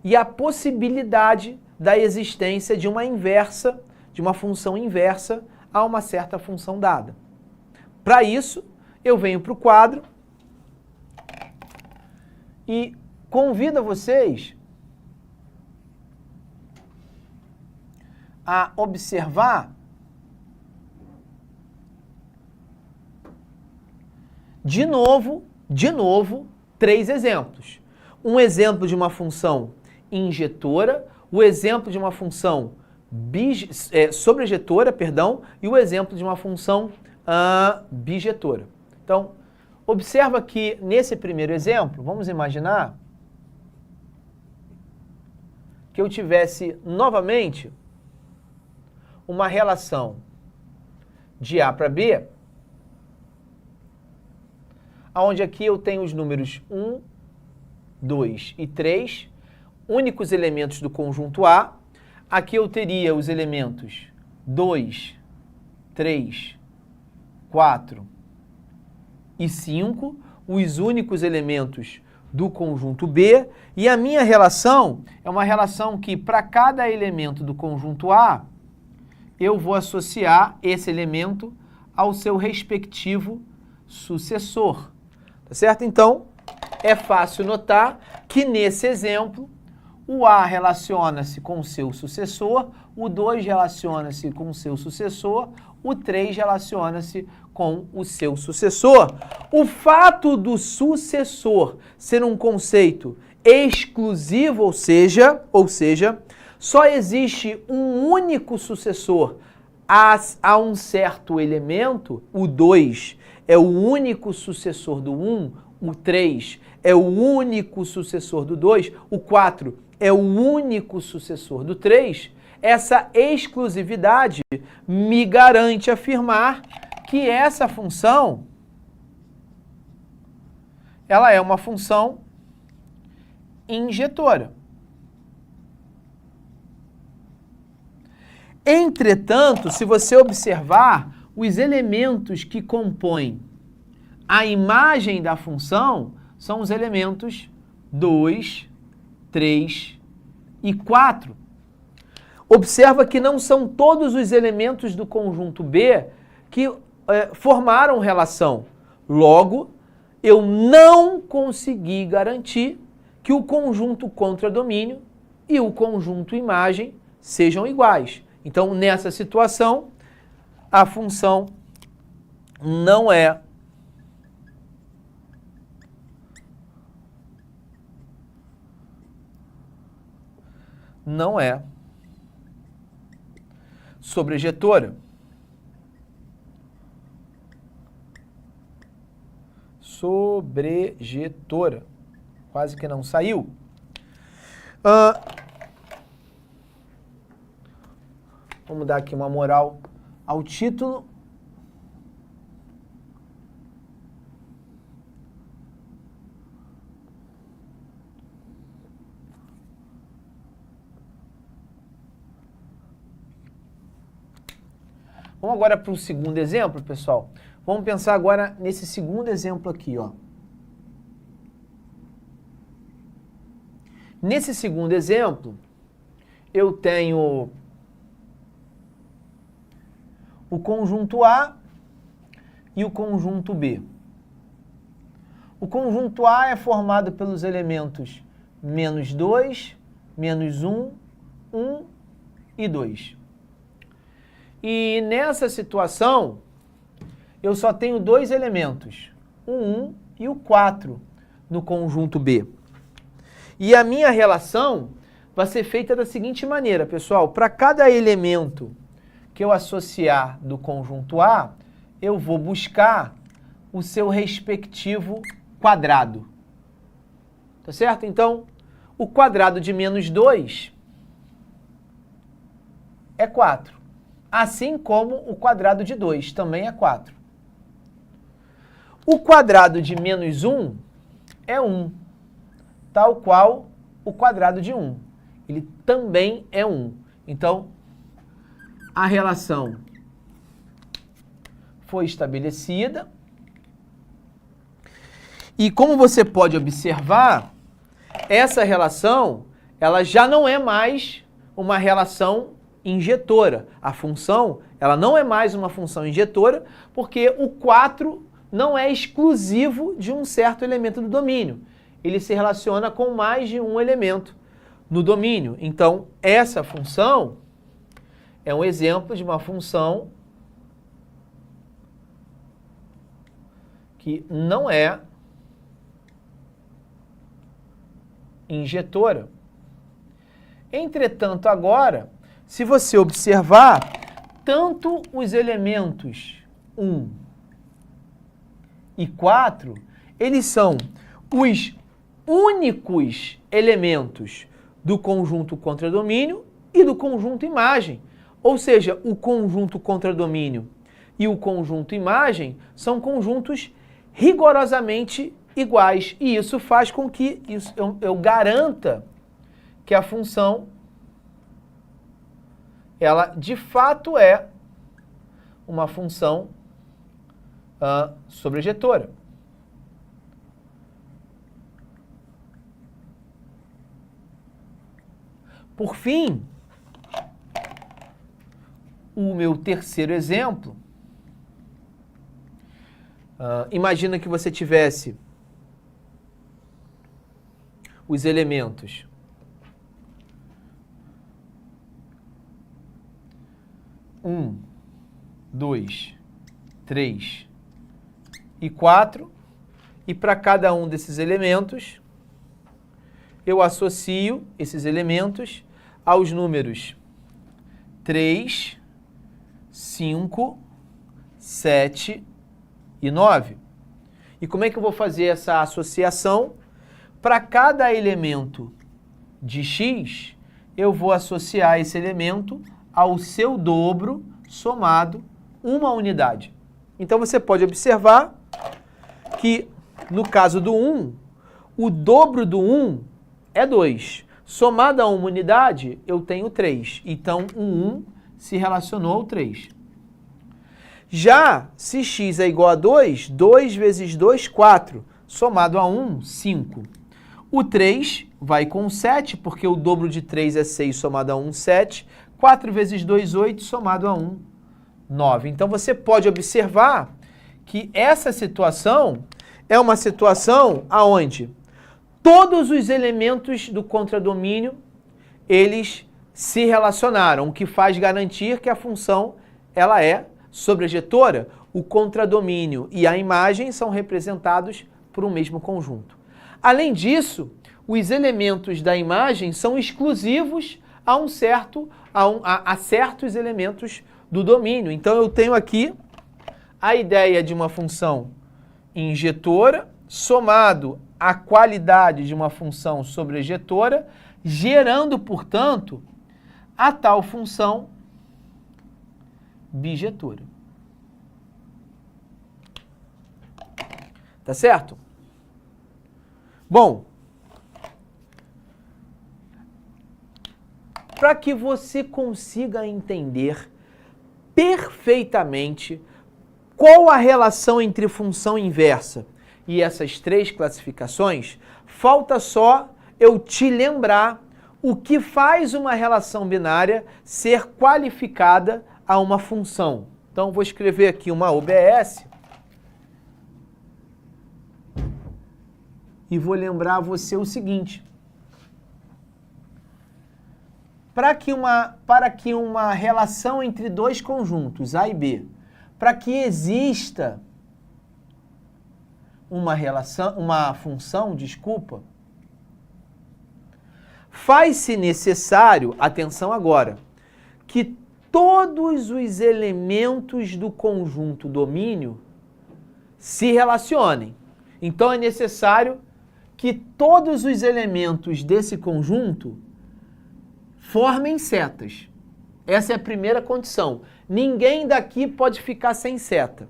e a possibilidade da existência de uma inversa, de uma função inversa a uma certa função dada. Para isso, eu venho para o quadro e convido vocês a observar de novo, três exemplos. Um exemplo de uma função injetora, o exemplo de uma função sobrejetora, e o exemplo de uma função bijetora. Então, observa que nesse primeiro exemplo, vamos imaginar que eu tivesse novamente uma relação de A para B, onde aqui eu tenho os números 1, 2 e 3, únicos elementos do conjunto A. Aqui eu teria os elementos 2, 3, 4 e 5, os únicos elementos do conjunto B, e a minha relação é uma relação que, para cada elemento do conjunto A, eu vou associar esse elemento ao seu respectivo sucessor. Tá certo? Então, é fácil notar que nesse exemplo, o A relaciona-se com o seu sucessor, o 2 relaciona-se com o seu sucessor, o 3 relaciona-se com o seu sucessor. O fato do sucessor ser um conceito exclusivo, ou seja, só existe um único sucessor a um certo elemento, o 2 é o único sucessor do 1, o 3 é o único sucessor do 2, o 4 é o único sucessor do 3, essa exclusividade me garante afirmar que essa função, ela é uma função injetora. Entretanto, se você observar, os elementos que compõem a imagem da função são os elementos 2, 3 e 4. Observa que não são todos os elementos do conjunto B que formaram relação. Logo, eu não consegui garantir que o conjunto contradomínio e o conjunto imagem sejam iguais. Então, nessa situação, a função não é sobrejetora. Sobrejetora. Quase que não saiu. Vamos dar aqui uma moral ao título. Vamos agora para o segundo exemplo, pessoal. Vamos pensar agora nesse segundo exemplo aqui, ó. Nesse segundo exemplo, eu tenho o conjunto A e o conjunto B. O conjunto A é formado pelos elementos menos 2, menos 1, 1 e 2. E nessa situação, eu só tenho dois elementos, o 1 e o 4, no conjunto B. E a minha relação vai ser feita da seguinte maneira, pessoal. Para cada elemento que eu associar do conjunto A, eu vou buscar o seu respectivo quadrado. Tá certo? Então, o quadrado de menos 2 é 4. Assim como o quadrado de 2 também é 4. O quadrado de menos 1 é 1, tal qual o quadrado de 1. Ele também é 1. Então, a relação foi estabelecida. E como você pode observar, essa relação ela já não é mais uma relação injetora. A função, ela não é mais uma função injetora, porque o 4 não é exclusivo de um certo elemento do domínio. Ele se relaciona com mais de um elemento no domínio. Então, essa função é um exemplo de uma função que não é injetora. Entretanto, agora, se você observar, tanto os elementos 1 e 4, eles são os únicos elementos do conjunto contradomínio e do conjunto imagem. Ou seja, o conjunto contradomínio e o conjunto imagem são conjuntos rigorosamente iguais. E isso faz com que eu garanta que a função, ela de fato é uma função sobrejetora. Por fim, o meu terceiro exemplo, imagina que você tivesse os elementos 1, 2, 3 e 4, e para cada um desses elementos, eu associo esses elementos aos números 3, 5, 7 e 9. E como é que eu vou fazer essa associação? Para cada elemento de x, eu vou associar esse elemento ao seu dobro somado uma unidade. Então você pode observar que no caso do 1, o dobro do 1 é 2. Somado a uma unidade, eu tenho 3. Então, o 1 se relacionou ao 3. Já se x é igual a 2, 2 vezes 2, 4. Somado a 1, 5. O 3 vai com 7, porque o dobro de 3 é 6, somado a 1, 7. 4 vezes 2, 8, somado a 1, 9. Então, você pode observar que essa situação é uma situação onde todos os elementos do contradomínio, eles se relacionaram, o que faz garantir que a função ela é sobrejetora. O contradomínio e a imagem são representados por um mesmo conjunto. Além disso, os elementos da imagem são exclusivos a certos elementos do domínio. Então, eu tenho aqui a ideia de uma função injetora somado à qualidade de uma função sobrejetora, gerando, portanto, a tal função bijetora. Tá certo? Bom, para que você consiga entender perfeitamente qual a relação entre função inversa e essas três classificações, falta só eu te lembrar o que faz uma relação binária ser qualificada a uma função. Então, vou escrever aqui uma OBS e vou lembrar você o seguinte. Para que uma relação entre dois conjuntos, A e B, para que exista uma função, faz-se necessário, atenção agora, que todos os elementos do conjunto domínio se relacionem. Então é necessário que todos os elementos desse conjunto formem setas. Essa é a primeira condição. Ninguém daqui pode ficar sem seta.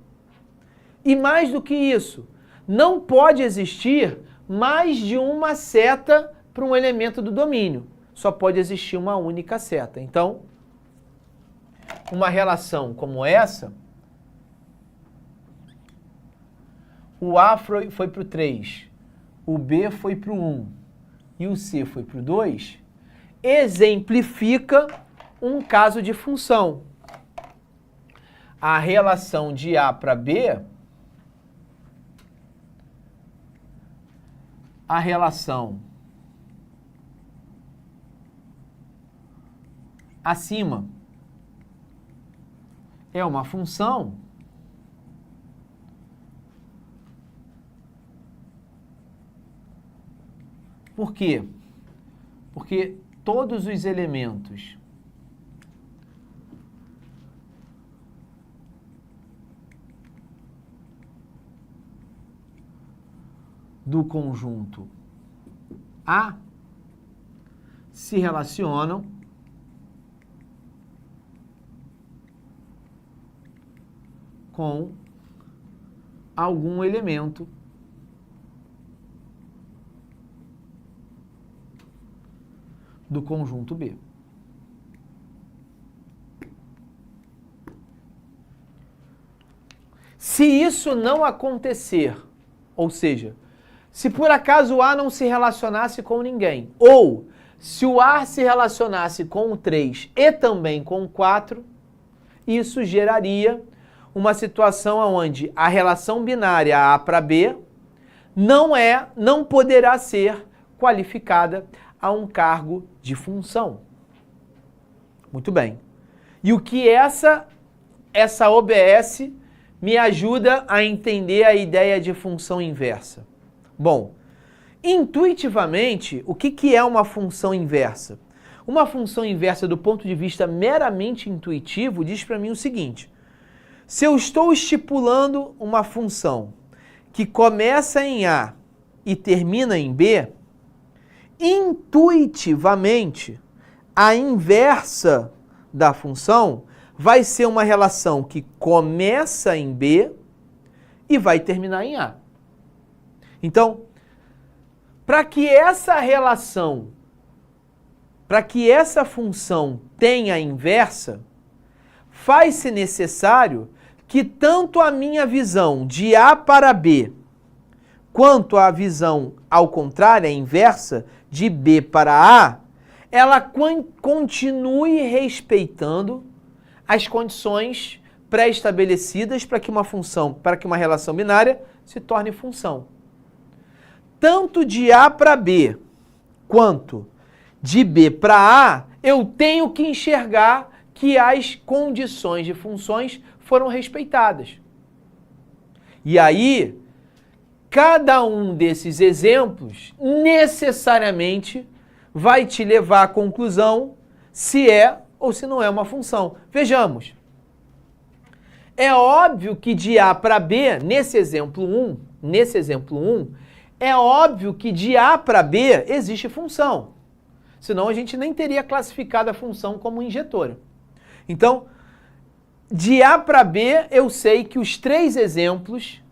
E mais do que isso, não pode existir mais de uma seta para um elemento do domínio. Só pode existir uma única seta. Então, uma relação como essa, o A foi para o 3, o B foi para o 1 e o C foi para o 2, exemplifica um caso de função. A relação de A para B, a relação acima é uma função por quê? Porque todos os elementos do conjunto A se relacionam com algum elemento do conjunto B. Se isso não acontecer, ou seja, se por acaso o A não se relacionasse com ninguém, ou se o A se relacionasse com o 3 e também com o 4, isso geraria uma situação onde a relação binária A para B não poderá ser qualificada a um cargo de função. Muito bem. E o que essa OBS me ajuda a entender a ideia de função inversa? Bom, intuitivamente, o que é uma função inversa? Uma função inversa, do ponto de vista meramente intuitivo, diz para mim o seguinte: se eu estou estipulando uma função que começa em A e termina em B, intuitivamente, a inversa da função vai ser uma relação que começa em B e vai terminar em A. Então, para que essa relação, para que essa função tenha inversa, faz-se necessário que tanto a minha visão de A para B, quanto a visão ao contrário, a inversa, de B para A, ela continue respeitando as condições pré-estabelecidas para que uma relação binária se torne função. Tanto de A para B, quanto de B para A, eu tenho que enxergar que as condições de funções foram respeitadas. E aí, cada um desses exemplos necessariamente vai te levar à conclusão se é ou se não é uma função. Vejamos. É óbvio que de A para B, nesse exemplo 1, é óbvio que de A para B existe função. Senão a gente nem teria classificado a função como injetora. Então, de A para B, eu sei que os três exemplos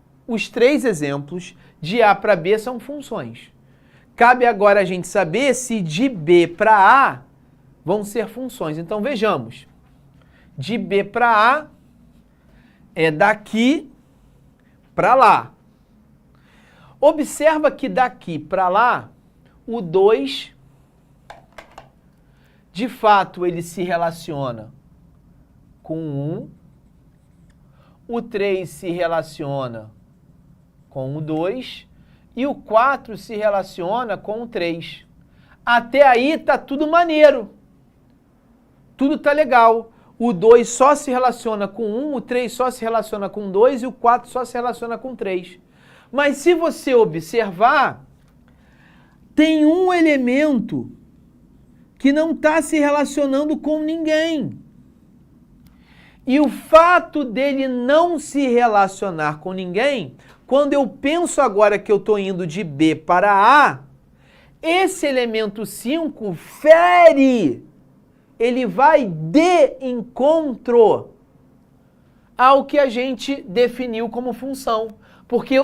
de A para B são funções. Cabe agora a gente saber se de B para A vão ser funções. Então, vejamos. De B para A é daqui para lá. Observa que daqui para lá, o 2, de fato, ele se relaciona com 1, o 3 se relaciona com o 2 e o 4 se relaciona com o 3. Até aí tá tudo maneiro. Tudo tá legal. O 2 só se relaciona com 1, o 3 só se relaciona com 2 e o 4 só se relaciona com 3. Mas se você observar, tem um elemento que não está se relacionando com ninguém. E o fato dele não se relacionar com ninguém, quando eu penso agora que eu estou indo de B para A, esse elemento 5 fere, ele vai de encontro ao que a gente definiu como função. Porque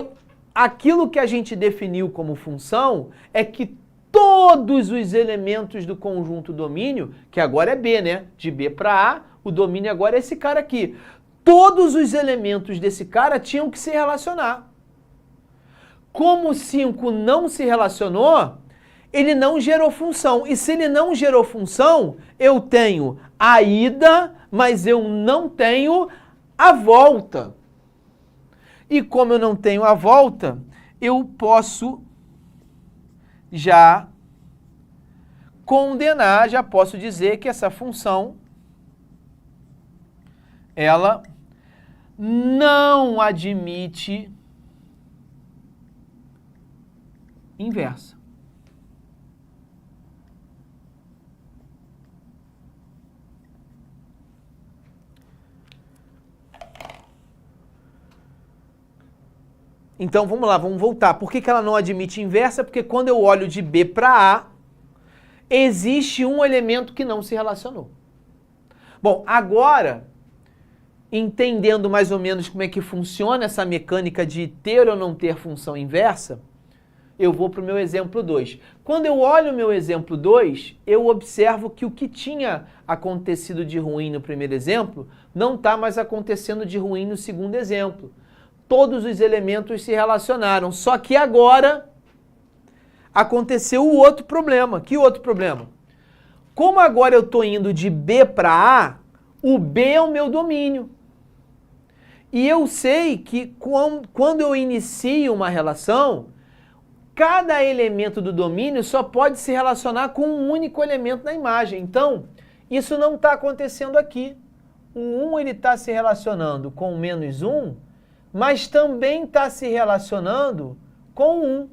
aquilo que a gente definiu como função é que todos os elementos do conjunto domínio, que agora é B, né? De B para A, o domínio agora é esse cara aqui. Todos os elementos desse cara tinham que se relacionar. Como o 5 não se relacionou, ele não gerou função. E se ele não gerou função, eu tenho a ida, mas eu não tenho a volta. E como eu não tenho a volta, eu posso já condenar, já posso dizer que essa função, ela não admite inversa. Então, vamos lá, vamos voltar. Por que ela não admite inversa? Porque quando eu olho de B para A, existe um elemento que não se relacionou. Bom, agora, entendendo mais ou menos como é que funciona essa mecânica de ter ou não ter função inversa, eu vou para o meu exemplo 2. Quando eu olho o meu exemplo 2, eu observo que o que tinha acontecido de ruim no primeiro exemplo não está mais acontecendo de ruim no segundo exemplo. Todos os elementos se relacionaram, só que agora aconteceu o outro problema. Que outro problema? Como agora eu estou indo de B para A, o B é o meu domínio. E eu sei que quando eu inicio uma relação, cada elemento do domínio só pode se relacionar com um único elemento da imagem. Então, isso não está acontecendo aqui. O 1 ele está se relacionando com o menos 1, mas também está se relacionando com 1.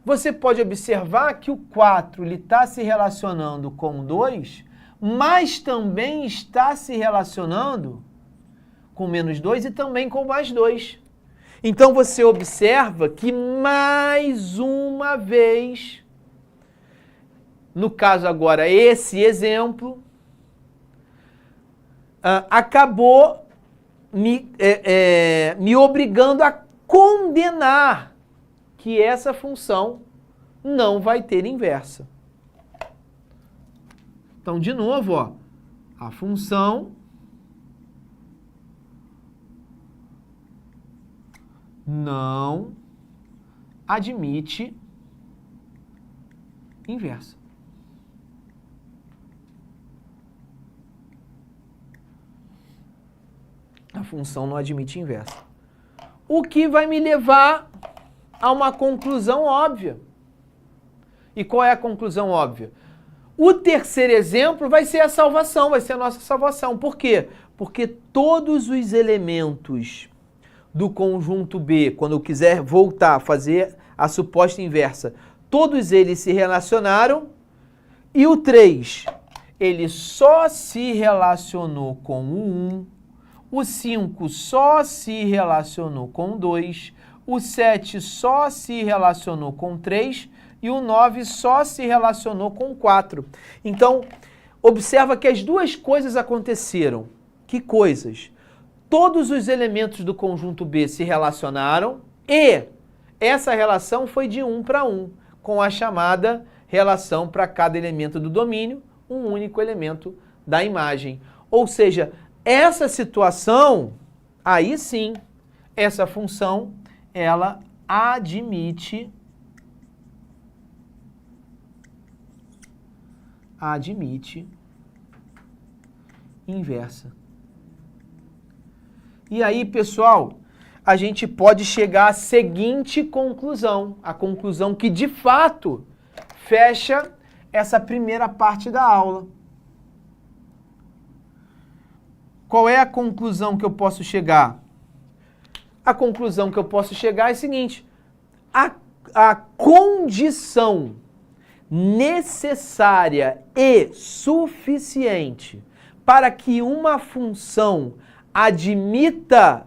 Você pode observar que o 4 está se relacionando com o 2, mas também está se relacionando com menos 2 e também com mais 2. Então você observa que mais uma vez, no caso agora esse exemplo, acabou me obrigando a condenar que essa função não vai ter inversa. Então, de novo, ó, a função não admite inversa. A função não admite inversa. O que vai me levar a uma conclusão óbvia. E qual é a conclusão óbvia? O terceiro exemplo vai ser a salvação, vai ser a nossa salvação. Por quê? Porque todos os elementos do conjunto B, quando eu quiser voltar a fazer a suposta inversa, todos eles se relacionaram e o 3, ele só se relacionou com o 1, o 5 só se relacionou com o 2, o 7 só se relacionou com o 3 e o 9 só se relacionou com o 4. Então, observa que as duas coisas aconteceram. Que coisas? Todos os elementos do conjunto B se relacionaram e essa relação foi de 1 para 1, com a chamada relação para cada elemento do domínio, um único elemento da imagem. Ou seja, essa situação, aí sim, essa função, ela admite inversa. E aí, pessoal, a gente pode chegar à seguinte conclusão, a conclusão que de fato fecha essa primeira parte da aula. Qual é a conclusão que eu posso chegar? A conclusão que eu posso chegar é a seguinte: a condição necessária e suficiente para que uma função admita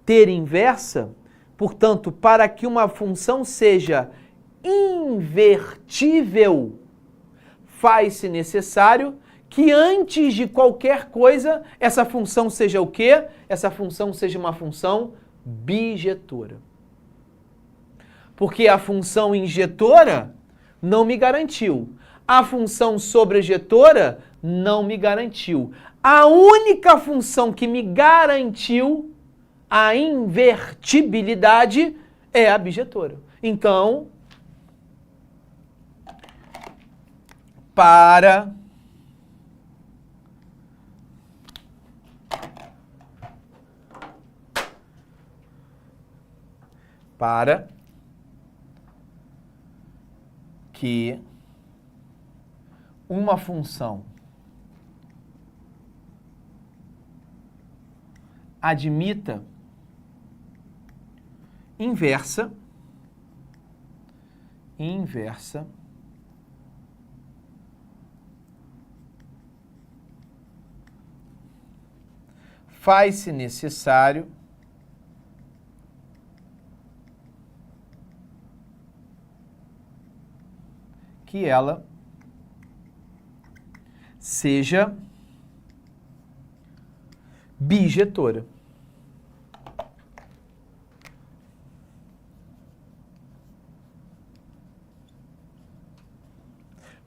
ter inversa, portanto, para que uma função seja invertível, faz-se necessário que antes de qualquer coisa, essa função seja o quê? Essa função seja uma função bijetora. Porque a função injetora não me garantiu. A função sobrejetora não me garantiu. A única função que me garantiu a invertibilidade é a bijetora. Então, para que uma função admita inversa, faz-se necessário que ela seja bijetora.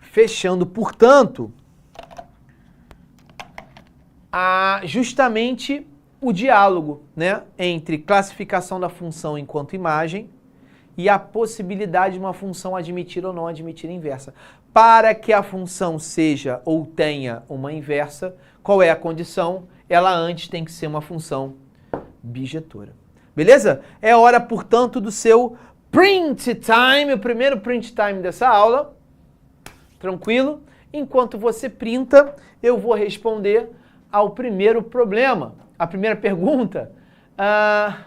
Fechando, portanto, justamente o diálogo, né, entre classificação da função enquanto imagem e a possibilidade de uma função admitir ou não admitir inversa. Para que a função seja ou tenha uma inversa, qual é a condição? Ela antes tem que ser uma função bijetora. Beleza? É hora, portanto, do seu print time, o primeiro print time dessa aula. Tranquilo? Enquanto você printa, eu vou responder ao primeiro problema. A primeira pergunta. A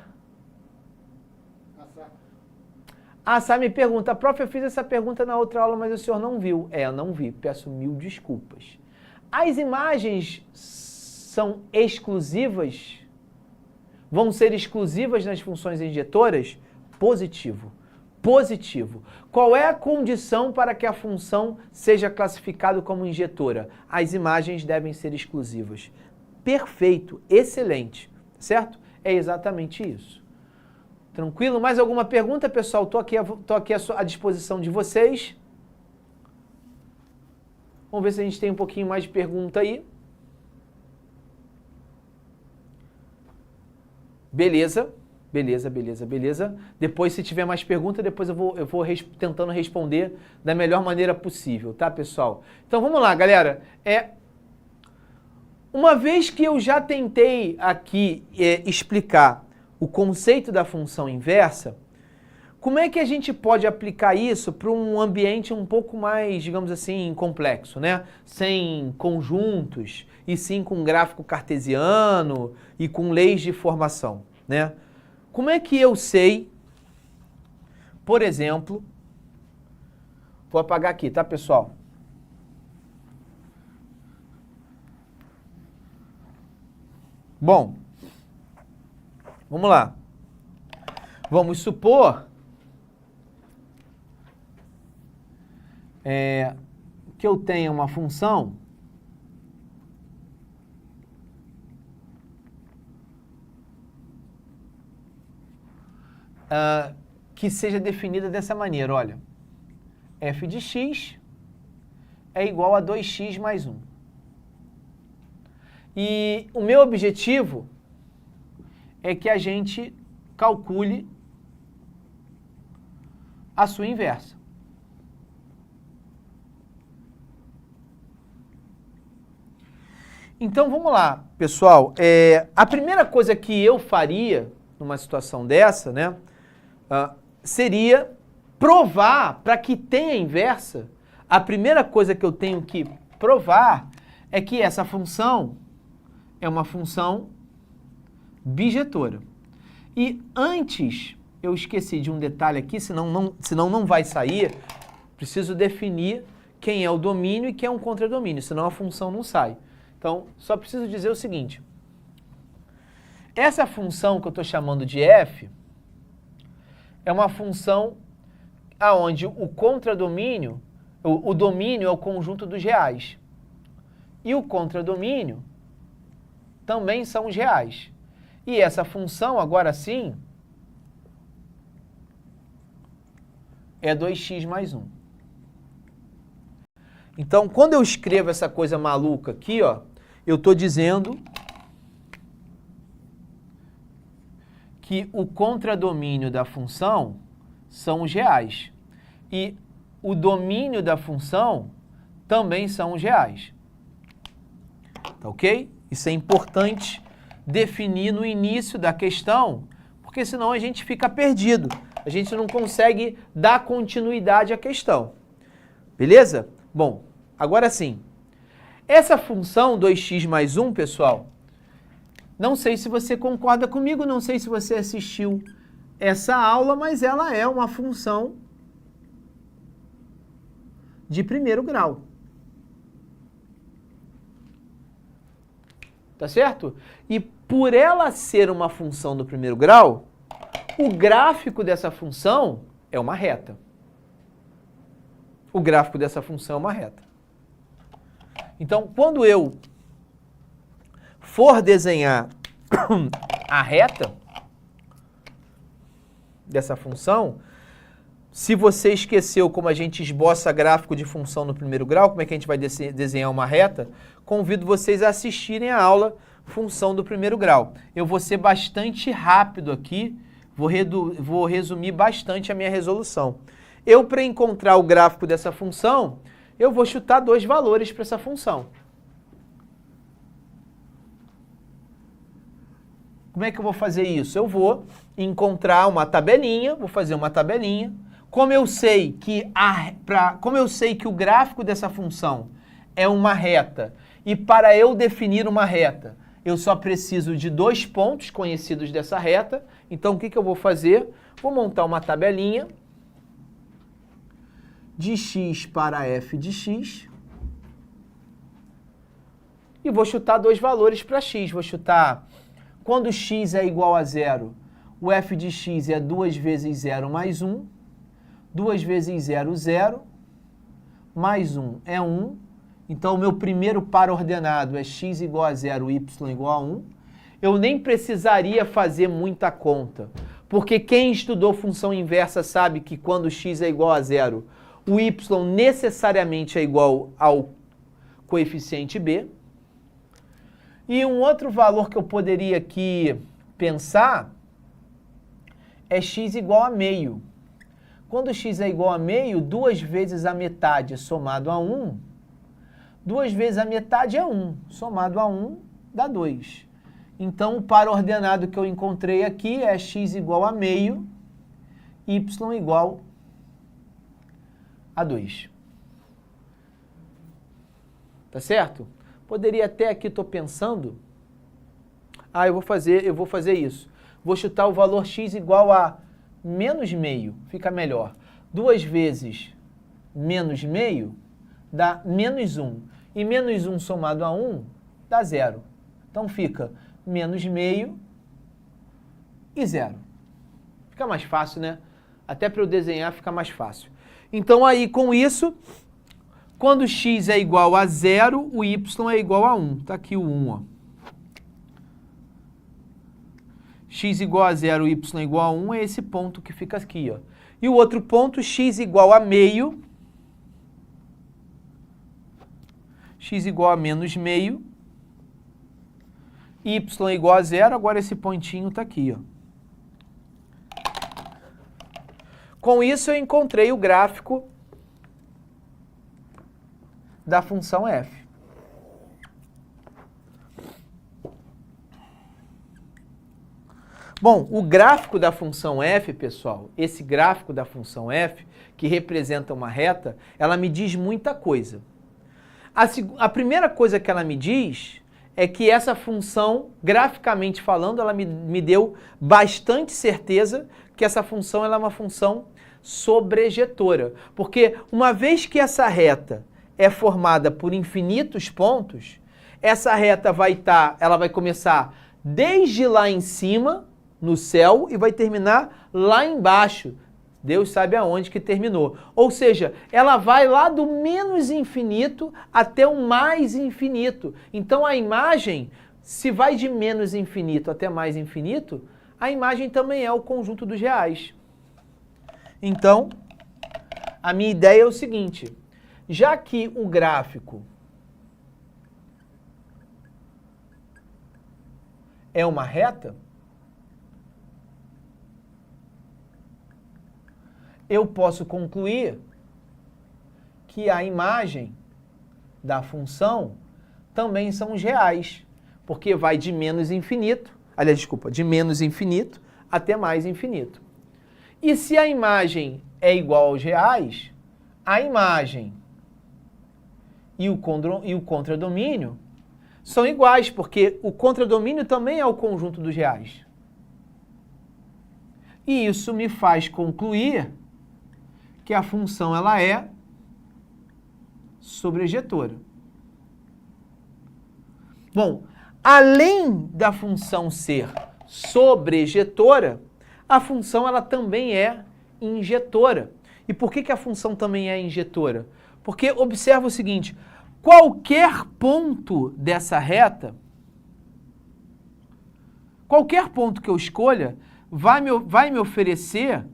Sá me pergunta, prof, eu fiz essa pergunta na outra aula, mas o senhor não viu. Eu não vi, peço 1000 desculpas. As imagens são exclusivas? Vão ser exclusivas nas funções injetoras? Positivo. Positivo. Qual é a condição para que a função seja classificada como injetora? As imagens devem ser exclusivas. Perfeito, excelente, certo? É exatamente isso. Tranquilo? Mais alguma pergunta, pessoal? Estou aqui à disposição de vocês. Vamos ver se a gente tem um pouquinho mais de pergunta aí. Beleza. Beleza. Depois, se tiver mais pergunta, depois eu vou tentando responder da melhor maneira possível, tá, pessoal? Então, vamos lá, galera. Uma vez que eu já tentei aqui explicar o conceito da função inversa, como é que a gente pode aplicar isso para um ambiente um pouco mais, digamos assim, complexo, né? Sem conjuntos, e sim com gráfico cartesiano e com leis de formação, né? Como é que eu sei, por exemplo, vou apagar aqui, tá, pessoal? Bom, vamos lá. Vamos supor que eu tenha uma função que seja definida dessa maneira, olha. F de x é igual a 2x mais 1. E o meu objetivo é que a gente calcule a sua inversa. Então, vamos lá, pessoal. A primeira coisa que eu faria numa situação dessa, né, seria provar, para que tenha inversa, a primeira coisa que eu tenho que provar é que essa função é uma função bijetora. E antes, eu esqueci de um detalhe aqui, senão não vai sair, preciso definir quem é o domínio e quem é um contradomínio, senão a função não sai. Então, só preciso dizer o seguinte. Essa função que eu estou chamando de f é uma função onde o contradomínio, o domínio é o conjunto dos reais. E o contradomínio também são os reais. E essa função, agora sim, é 2x mais 1. Então, quando eu escrevo essa coisa maluca aqui, ó, eu estou dizendo que o contradomínio da função são os reais. E o domínio da função também são os reais. Tá ok? Isso é importante definir no início da questão, porque senão a gente fica perdido. A gente não consegue dar continuidade à questão. Beleza? Bom, agora sim. Essa função 2x mais 1, pessoal, não sei se você concorda comigo, não sei se você assistiu essa aula, mas ela é uma função de primeiro grau. Tá certo? E por ela ser uma função do primeiro grau, o gráfico dessa função é uma reta. O gráfico dessa função é uma reta. Então, quando eu for desenhar a reta dessa função, se você esqueceu como a gente esboça gráfico de função no primeiro grau, como é que a gente vai desenhar uma reta, convido vocês a assistirem a aula função do primeiro grau. Eu vou ser bastante rápido aqui, vou resumir bastante a minha resolução. Eu, para encontrar o gráfico dessa função, eu vou chutar dois valores para essa função. Como é que eu vou fazer isso? Eu vou encontrar uma tabelinha, vou fazer uma tabelinha. Como eu sei que o gráfico dessa função é uma reta, e para eu definir uma reta, eu só preciso de dois pontos conhecidos dessa reta, então o que eu vou fazer? Vou montar uma tabelinha de x para f de x e vou chutar dois valores para x. Vou chutar, quando x é igual a zero, o f de x é 2 vezes 0 mais 1, 2 vezes 0, 0, mais 1 é 1. Então, o meu primeiro par ordenado é x igual a 0, y igual a 1. Eu nem precisaria fazer muita conta, porque quem estudou função inversa sabe que quando x é igual a 0, o y necessariamente é igual ao coeficiente b. E um outro valor que eu poderia aqui pensar é x igual a meio. Quando x é igual a meio, 2 vezes a metade somado a 1, 2 vezes a metade é 1, somado a 1 dá 2. Então, o par ordenado que eu encontrei aqui é x igual a meio, y igual a 2. Tá certo? Poderia até aqui, estou pensando, eu vou fazer isso. Vou chutar o valor x igual a menos meio, fica melhor. 2 vezes menos meio dá menos 1. E menos 1 somado a 1 dá 0. Então fica menos meio e 0. Fica mais fácil, né? Até para eu desenhar fica mais fácil. Então aí com isso, quando x é igual a 0, o y é igual a 1. Está aqui o 1, ó. X igual a 0, y igual a 1 é esse ponto que fica aqui, ó. E o outro ponto, x igual a meio, x igual a menos meio, y igual a 0, agora esse pontinho está aqui, ó. Com isso eu encontrei o gráfico da função f. Bom, o gráfico da função f, pessoal, esse gráfico da função f, que representa uma reta, ela me diz muita coisa. A primeira coisa que ela me diz é que essa função, graficamente falando, ela me deu bastante certeza que essa função ela é uma função sobrejetora. Porque uma vez que essa reta é formada por infinitos pontos, essa reta ela vai começar desde lá em cima, no céu, e vai terminar lá embaixo. Deus sabe aonde que terminou. Ou seja, ela vai lá do menos infinito até o mais infinito. Então a imagem, se vai de menos infinito até mais infinito, a imagem também é o conjunto dos reais. Então, a minha ideia é o seguinte, já que o gráfico é uma reta, eu posso concluir que a imagem da função também são os reais, porque vai de menos infinito, de menos infinito até mais infinito. E se a imagem é igual aos reais, a imagem e o contradomínio são iguais, porque o contradomínio também é o conjunto dos reais. E isso me faz concluir que a função ela é sobrejetora. Bom, além da função ser sobrejetora, a função ela também é injetora. E por que a função também é injetora? Porque observa o seguinte, qualquer ponto dessa reta, qualquer ponto que eu escolha, vai me oferecer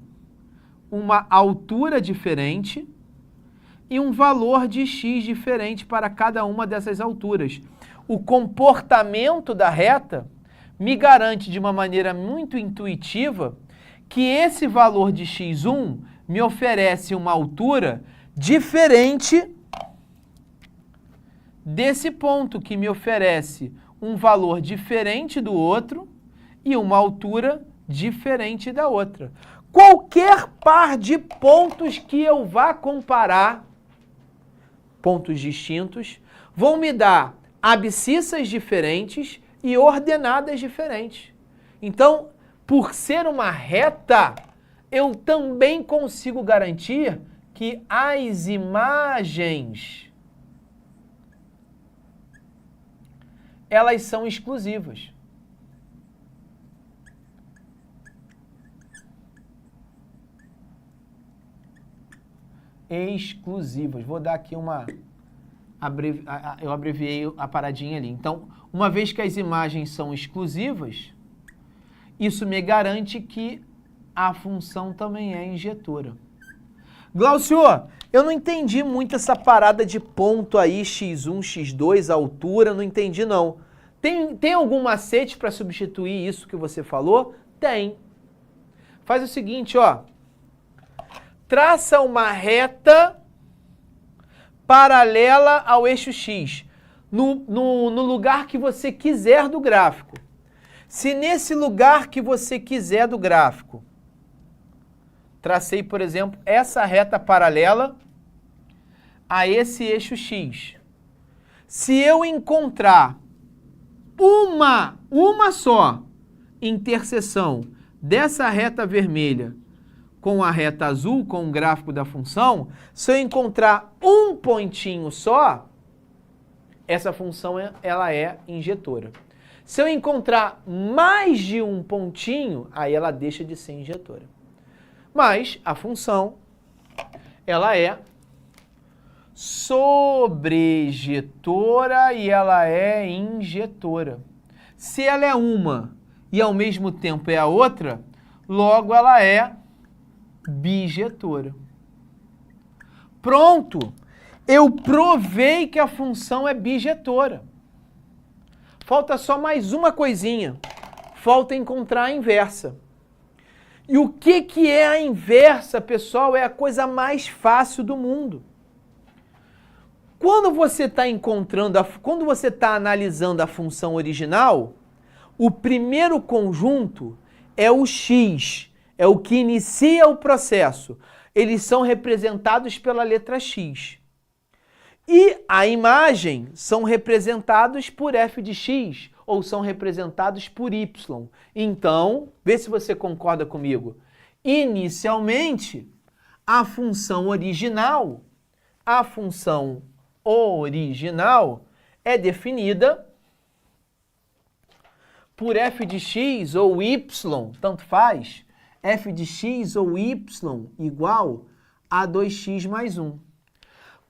uma altura diferente e um valor de x diferente para cada uma dessas alturas. O comportamento da reta me garante de uma maneira muito intuitiva que esse valor de x1 me oferece uma altura diferente desse ponto, que me oferece um valor diferente do outro e uma altura diferente da outra. Qualquer par de pontos que eu vá comparar, pontos distintos, vão me dar abscissas diferentes e ordenadas diferentes. Então, por ser uma reta, eu também consigo garantir que as imagens elas são exclusivas. Exclusivas. Vou dar aqui eu abreviei a paradinha ali. Então, uma vez que as imagens são exclusivas, isso me garante que a função também é injetora. Glaucio, eu não entendi muito essa parada de ponto aí, x1, x2, altura, não entendi não. Tem algum macete para substituir isso que você falou? Tem. Faz o seguinte, ó. Traça uma reta paralela ao eixo x, no lugar que você quiser do gráfico. Se nesse lugar que você quiser do gráfico, tracei, por exemplo, essa reta paralela a esse eixo x. Se eu encontrar uma só interseção dessa reta vermelha com a reta azul, com o gráfico da função, se eu encontrar um pontinho só, essa função ela é injetora. Se eu encontrar mais de um pontinho, aí ela deixa de ser injetora. Mas a função, ela é sobrejetora e ela é injetora. Se ela é uma e ao mesmo tempo é a outra, logo ela é bijetora. Pronto! Eu provei que a função é bijetora. Falta só mais uma coisinha. Falta encontrar a inversa. E o que é a inversa, pessoal? É a coisa mais fácil do mundo. Quando você está analisando a função original, o primeiro conjunto é o x, é o que inicia o processo. Eles são representados pela letra x. E a imagem são representados por f de x, ou são representados por y. Então, vê se você concorda comigo. Inicialmente, a função original é definida por f de x ou y, tanto faz, f de x ou y igual a 2x mais 1.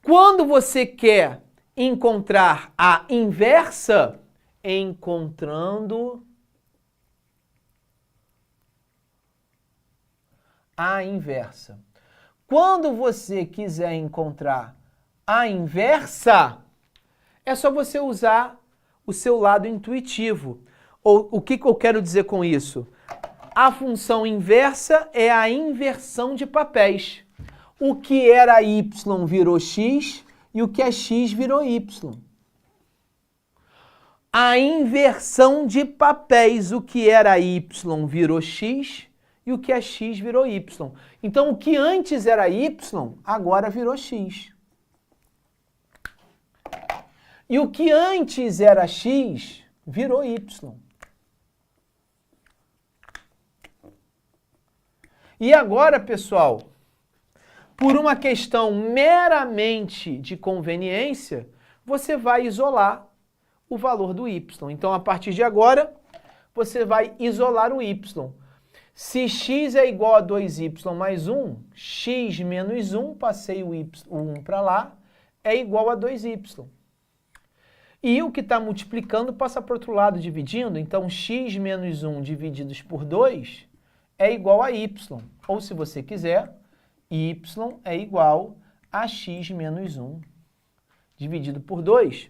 Quando você quer encontrar a inversa, encontrando a inversa. Quando você quiser encontrar a inversa, é só você usar o seu lado intuitivo. Ou o que eu quero dizer com isso? A função inversa é a inversão de papéis. O que era y virou x e o que é x virou y. A inversão de papéis, o que era y virou x e o que é x virou y. Então, o que antes era y, agora virou x. E o que antes era x, virou y. E agora, pessoal, por uma questão meramente de conveniência, você vai isolar o valor do y. Então, a partir de agora, você vai isolar o y. Se x é igual a 2y mais 1, x menos 1, passei o 1 para lá, é igual a 2y. E o que está multiplicando passa para o outro lado dividindo, então x menos 1 divididos por 2 é igual a y. Ou se você quiser, y é igual a x menos 1 dividido por 2.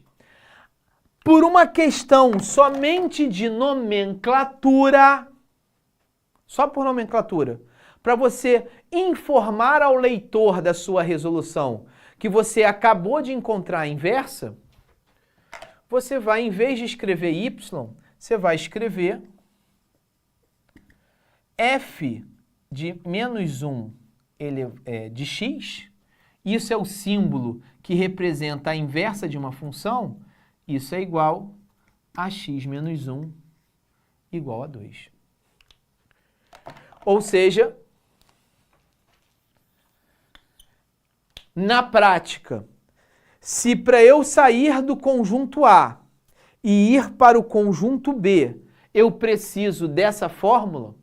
Por uma questão somente de nomenclatura, só por nomenclatura, para você informar ao leitor da sua resolução que você acabou de encontrar a inversa, você vai, em vez de escrever y, você vai escrever f de menos 1 de x, isso é o símbolo que representa a inversa de uma função, isso é igual a x menos 1 igual a 2. Ou seja, na prática, se para eu sair do conjunto A e ir para o conjunto B, eu preciso dessa fórmula,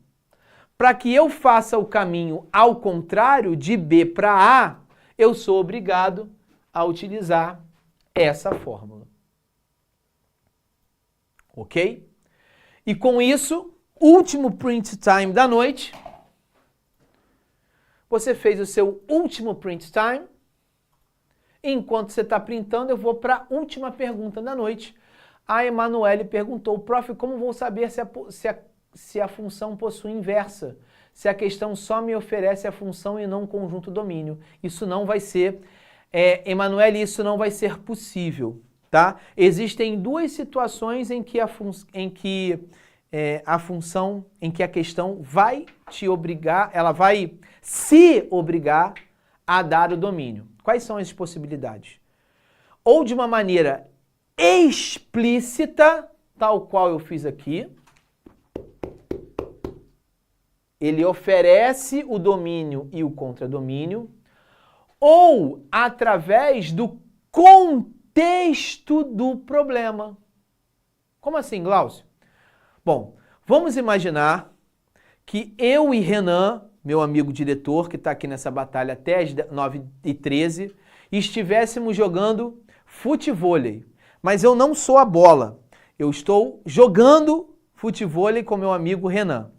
para que eu faça o caminho ao contrário, de B para A, eu sou obrigado a utilizar essa fórmula. Ok? E com isso, último print time da noite. Você fez o seu último print time. Enquanto você está printando, eu vou para a última pergunta da noite. A Emanuele perguntou, prof, como vou saber se a função possui inversa? Se a questão só me oferece a função e não o conjunto domínio. Isso não vai ser, Emanuele, isso não vai ser possível, tá? Existem duas situações em que a questão vai te obrigar, ela vai se obrigar a dar o domínio. Quais são as possibilidades? Ou de uma maneira explícita, tal qual eu fiz aqui, ele oferece o domínio e o contradomínio, ou através do contexto do problema. Como assim, Glaucio? Bom, vamos imaginar que eu e Renan, meu amigo diretor, que está aqui nessa batalha até as 9h13, estivéssemos jogando futevôlei. Mas eu não sou a bola. Eu estou jogando futevôlei com meu amigo Renan.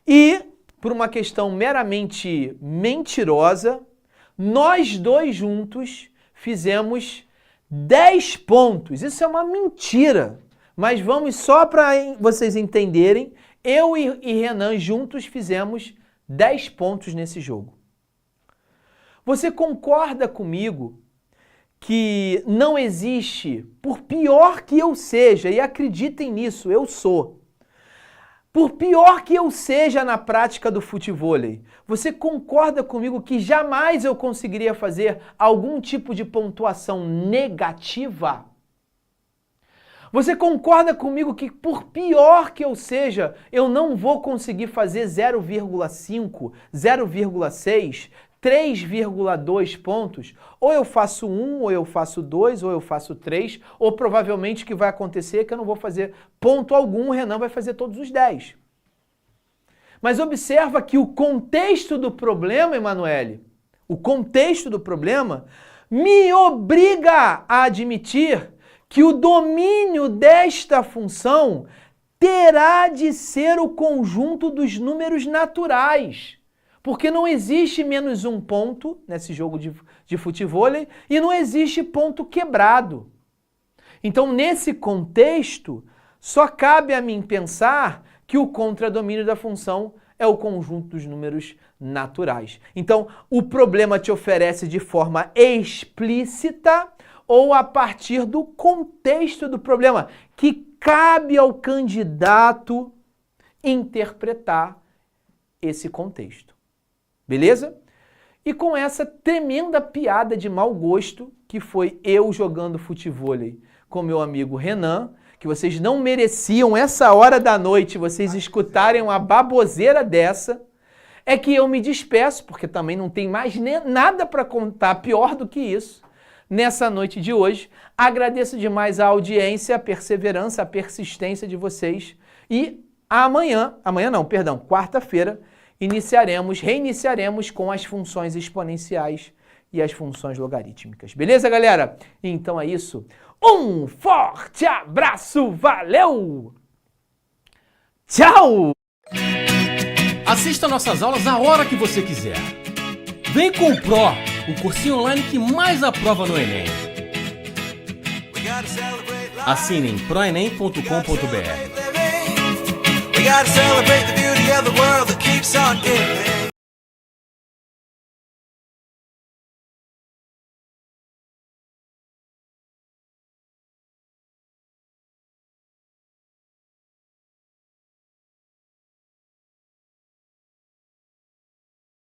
E, por uma questão meramente mentirosa, nós dois juntos fizemos 10 pontos. Isso é uma mentira. Mas vamos só para vocês entenderem, eu e Renan juntos fizemos 10 pontos nesse jogo. Você concorda comigo que não existe, por pior que eu seja, e acreditem nisso, eu sou, por pior que eu seja na prática do futevôlei, você concorda comigo que jamais eu conseguiria fazer algum tipo de pontuação negativa? Você concorda comigo que, por pior que eu seja, eu não vou conseguir fazer 0,5, 0,6, 3,2 pontos? Ou eu faço 1, ou eu faço 2, ou eu faço 3, ou provavelmente o que vai acontecer é que eu não vou fazer ponto algum, o Renan vai fazer todos os 10. Mas observa que o contexto do problema, Emanuele, o contexto do problema me obriga a admitir que o domínio desta função terá de ser o conjunto dos números naturais. Porque não existe menos um ponto nesse jogo de futevôlei e não existe ponto quebrado. Então, nesse contexto, só cabe a mim pensar que o contradomínio da função é o conjunto dos números naturais. Então, o problema te oferece de forma explícita ou a partir do contexto do problema, que cabe ao candidato interpretar esse contexto. Beleza? E com essa tremenda piada de mau gosto, que foi eu jogando futevôlei com meu amigo Renan, que vocês não mereciam essa hora da noite, vocês escutarem uma baboseira dessa, é que eu me despeço, porque também não tem mais nada para contar pior do que isso, nessa noite de hoje. Agradeço demais a audiência, a perseverança, a persistência de vocês. E quarta-feira, reiniciaremos com as funções exponenciais e as funções logarítmicas. Beleza, galera? Então é isso. Um forte abraço, valeu! Tchau! Assista nossas aulas a hora que você quiser. Vem com o Pro, o cursinho online que mais aprova no Enem. Assine em proenem.com.br. We gotta celebrate the beauty of the world that keeps on giving.